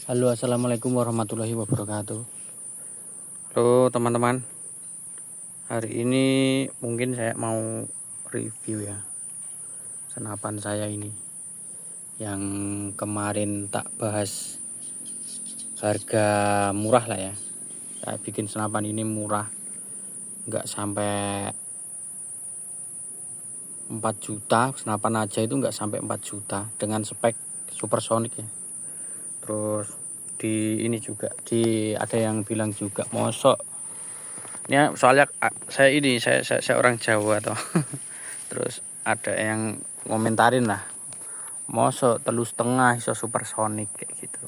Halo, assalamualaikum warahmatullahi wabarakatuh. Halo teman-teman, hari ini mungkin saya mau review ya senapan saya ini yang kemarin tak bahas. Harga murah lah ya, saya bikin senapan ini murah, nggak sampai 4 juta. Senapan aja itu nggak sampai 4 juta dengan spek supersonic ya. Terus di ini juga ada yang bilang juga mosok ya, soalnya saya orang Jawa toh. Terus ada yang ngomentarin lah, mosok 3,5 iso supersonic kayak gitu.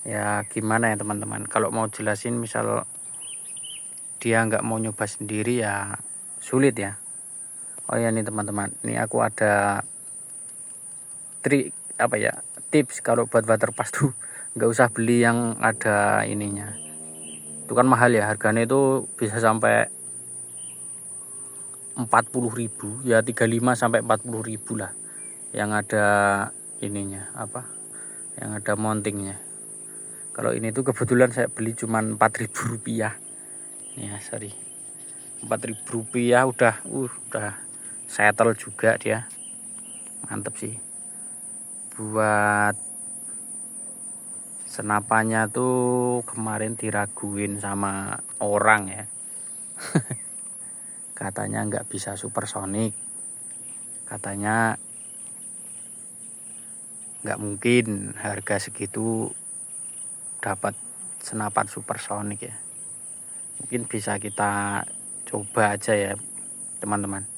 Ya gimana ya teman-teman, kalau mau jelasin misal dia nggak mau nyoba sendiri ya sulit ya. Oh ya nih teman-teman, ini aku ada trik tips kalau buat waterpass tuh nggak usah beli yang ada ininya. Itu kan mahal ya, harganya itu bisa sampai 40.000 ya, 35 sampai 40.000 lah yang ada ininya yang ada mountingnya. Kalau ini tuh kebetulan saya beli cuman 4.000 rupiah ya, sorry, 4.000 rupiah udah settle juga dia. Mantep sih buat senapannya tuh. Kemarin diraguin sama orang ya, katanya nggak bisa supersonic, katanya nggak mungkin harga segitu dapat senapan supersonic ya. Mungkin bisa kita coba aja ya teman-teman,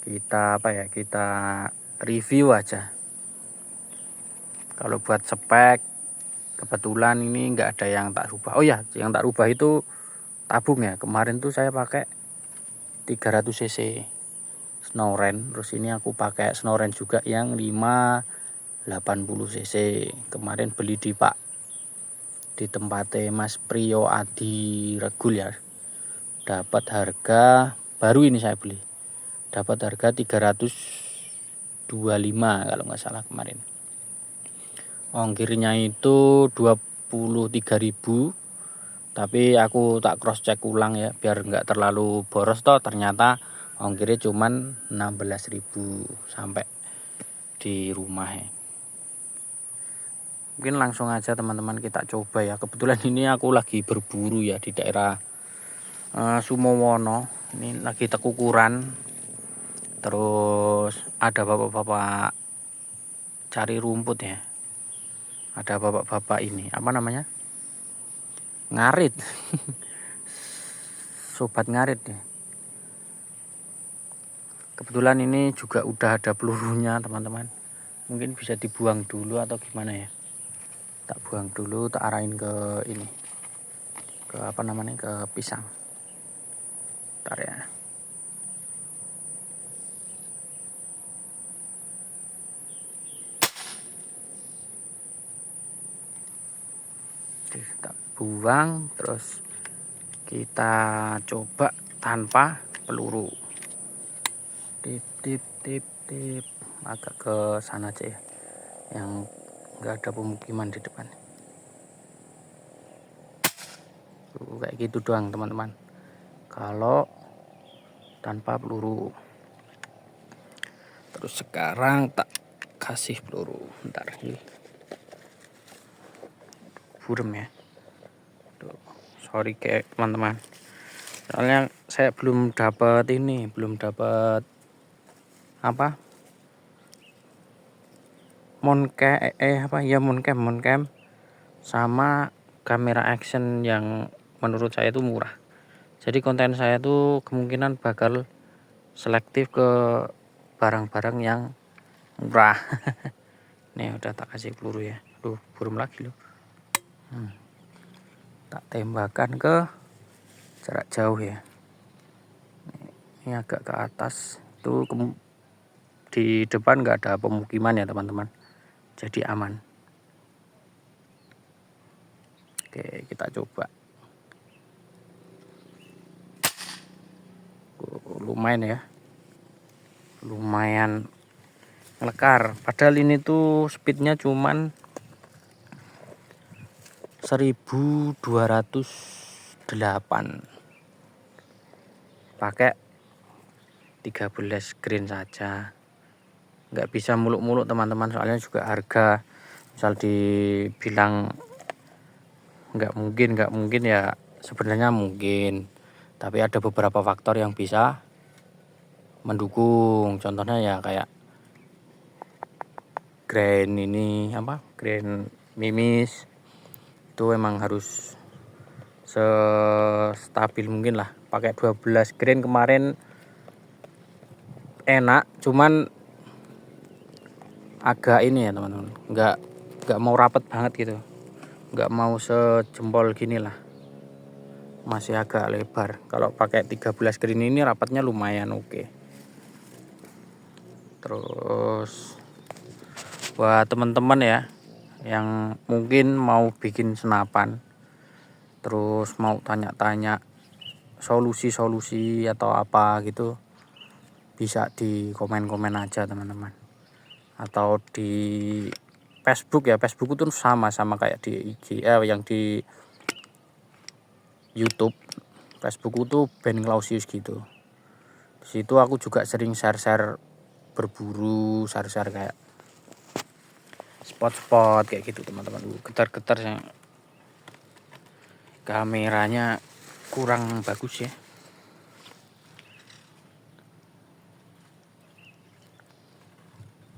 kita kita review aja. Kalau buat spek kebetulan ini nggak ada yang tak rubah. Oh ya, yang tak rubah itu tabung ya. Kemarin tuh saya pakai 300 cc Snoren, terus ini aku pakai Snoren juga yang 580 cc. Kemarin beli di tempatnya Mas Priyo Adi Regul ya, dapat harga baru, ini saya beli dapat harga 325 kalau nggak salah kemarin. Ongkirnya itu 23.000, tapi aku tak cross check ulang ya biar nggak terlalu boros toh, ternyata ongkirnya cuman 16.000 sampai di rumah ya. Mungkin langsung aja teman-teman kita coba ya. Kebetulan ini aku lagi berburu ya di daerah Sumowono. Ini lagi tekukuran, terus ada bapak-bapak cari rumput ya, ada bapak-bapak ini ngarit. Sobat ngarit ya. Kebetulan ini juga udah ada pelurunya teman-teman, mungkin bisa dibuang dulu atau gimana ya. Tak buang dulu, tak arahin ke ini, ke ke pisang. Bentar ya. Kita buang, terus kita coba tanpa peluru. Tip tip tip tip, agak ke sana aja ya, yang nggak ada pemukiman di depan. Kayak gitu doang teman-teman kalau tanpa peluru. Terus sekarang tak kasih peluru, bentar ini burem ya. Tuh, sorry kayak teman-teman, soalnya saya belum dapat moncam sama kamera action yang menurut saya itu murah. Jadi konten saya tuh kemungkinan bakal selektif ke barang-barang yang murah. Nih udah tak kasih peluru ya. Aduh, burung lagi loh. Tak tembakan ke jarak jauh ya. Ini agak ke atas tuh, di depan nggak ada pemukiman ya teman-teman, jadi aman. Oke, kita coba. Lumayan ya, lumayan ngelekar. Padahal ini tuh speednya cuman 1208 pakai 13 green saja. Nggak bisa muluk-muluk teman-teman, soalnya juga harga misal dibilang nggak mungkin ya, sebenarnya mungkin, tapi ada beberapa faktor yang bisa mendukung. Contohnya ya kayak grain mimis itu emang harus stabil mungkin lah. Pakai 12 grain kemarin enak, cuman agak ini ya teman-teman, nggak mau rapet banget gitu, nggak mau sejempol gini lah, masih agak lebar. Kalau pakai 13 grain ini rapatnya lumayan oke. Terus buat teman-teman ya yang mungkin mau bikin senapan, terus mau tanya-tanya solusi-solusi atau apa gitu, bisa di komen-komen aja teman-teman, atau di Facebook ya. Facebook itu sama kayak di IG yang di YouTube. Facebook itu Ben Clausius gitu. Di situ aku juga sering share berburu, share kayak spot kayak gitu teman-teman. Getar-getar ya. Kameranya kurang bagus ya.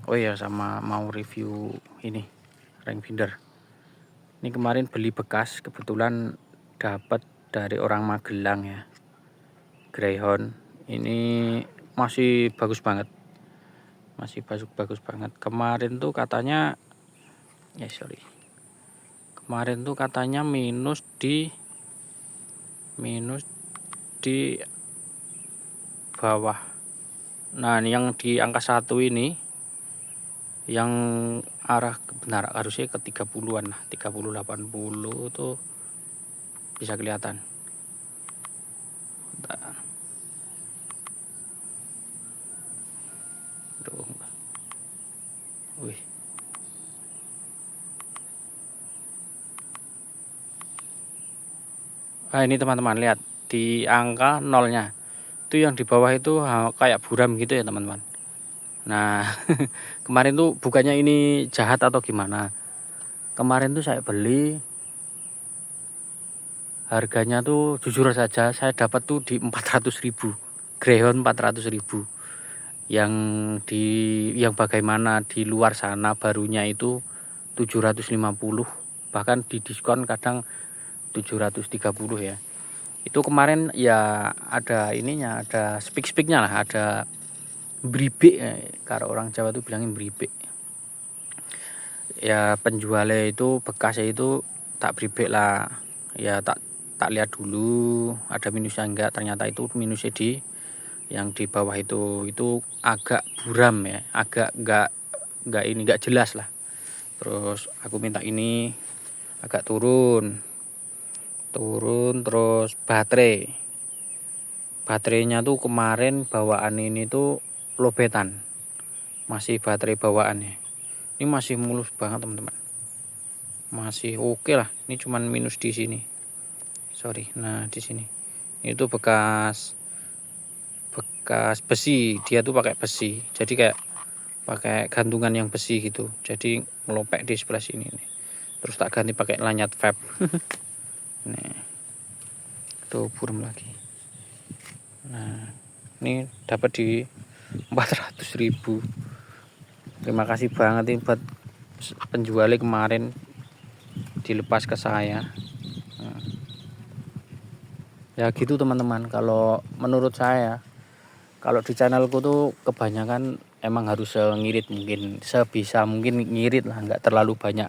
Oh iya, sama mau review ini ring finder. Ini kemarin beli bekas, kebetulan dapat dari orang Magelang ya. Greyhound ini masih bagus banget. Masih bagus banget. Kemarin tuh katanya Kemarin tuh katanya minus di bawah. Nah, yang di angka 1 ini yang arah benar harusnya ke 30-an lah, 30 80 tuh bisa kelihatan. Tuh. Wih. Nah, ini teman-teman lihat di angka nolnya. Itu yang di bawah itu kayak buram gitu ya teman-teman. Nah, kemarin tuh bukannya ini jahat atau gimana. Kemarin tuh saya beli, harganya tuh jujur saja saya dapat tuh di 400.000. Greyhound 400.000. Yang bagaimana di luar sana barunya itu 750, bahkan di diskon kadang 730 ya. Itu kemarin ya ada ininya, ada speak-speaknya lah, ada bribik ya, kalau orang Jawa tuh bilangin bribik. Ya penjualnya itu bekasnya itu tak bribik lah. Ya tak lihat dulu ada minusnya enggak, ternyata itu minusnya di yang di bawah itu agak buram ya, agak enggak jelas lah. Terus aku minta ini agak turun terus baterainya tuh kemarin bawaan ini tuh lobetan, masih baterai bawaannya ini masih mulus banget teman-teman, masih oke lah. Ini cuman minus di sini, nah di sini itu bekas besi, dia tuh pakai besi, jadi kayak pakai gantungan yang besi gitu, jadi ngelopek di sebelah sini nih. Terus tak ganti pakai lanyard vape. Nih tuh buram lagi. Nah ini dapat di 400.000. Terima kasih banget nih buat penjualnya kemarin dilepas ke saya. Nah, ya gitu teman-teman. Kalau menurut saya, kalau di channelku tuh kebanyakan emang harus ngirit, mungkin sebisa mungkin ngirit lah, nggak terlalu banyak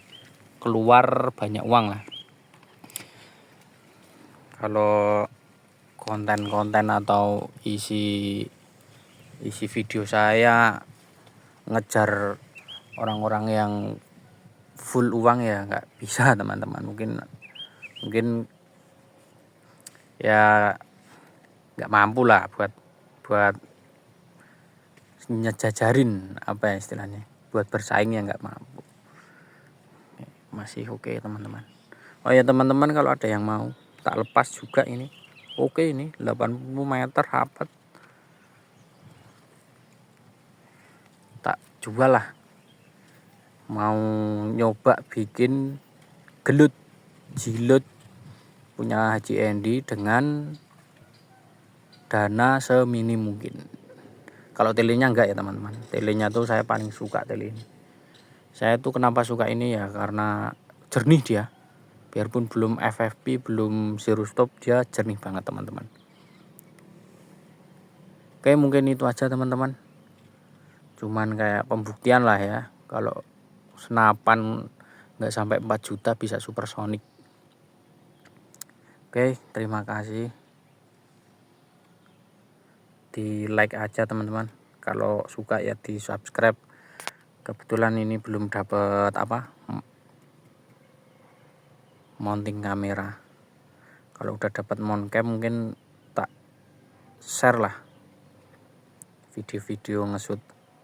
keluar banyak uang lah. Kalau konten-konten atau isi video saya ngejar orang-orang yang full uang ya nggak bisa teman-teman. Mungkin ya nggak mampu lah buat nyejajarin apa ya istilahnya, buat bersaing ya nggak mampu. Masih oke teman-teman. Oh ya teman-teman, kalau ada yang mau tak lepas juga ini. Oke, ini 80 meter rapat, tak jual lah. Mau nyoba bikin gelut jilut punya Haji Endi dengan dana seminim mungkin. Kalau telenya enggak ya teman-teman, telenya tuh saya paling suka tele ini. Saya tuh kenapa suka ini ya, karena jernih dia. Biarpun belum FFP, belum zero stop, dia jernih banget teman-teman. Oke, mungkin itu aja teman-teman. Cuman kayak pembuktian lah ya, kalau senapan nggak sampai 4 juta bisa supersonic. Oke, terima kasih. Di like aja teman-teman. Kalau suka ya di subscribe. Kebetulan ini belum dapat mounting kamera. Kalau udah dapat mount cam mungkin tak share lah video-video ngesut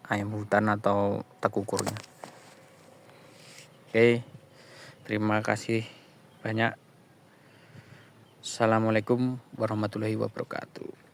ayam hutan atau tekukurnya. Oke, terima kasih banyak. Assalamualaikum warahmatullahi wabarakatuh.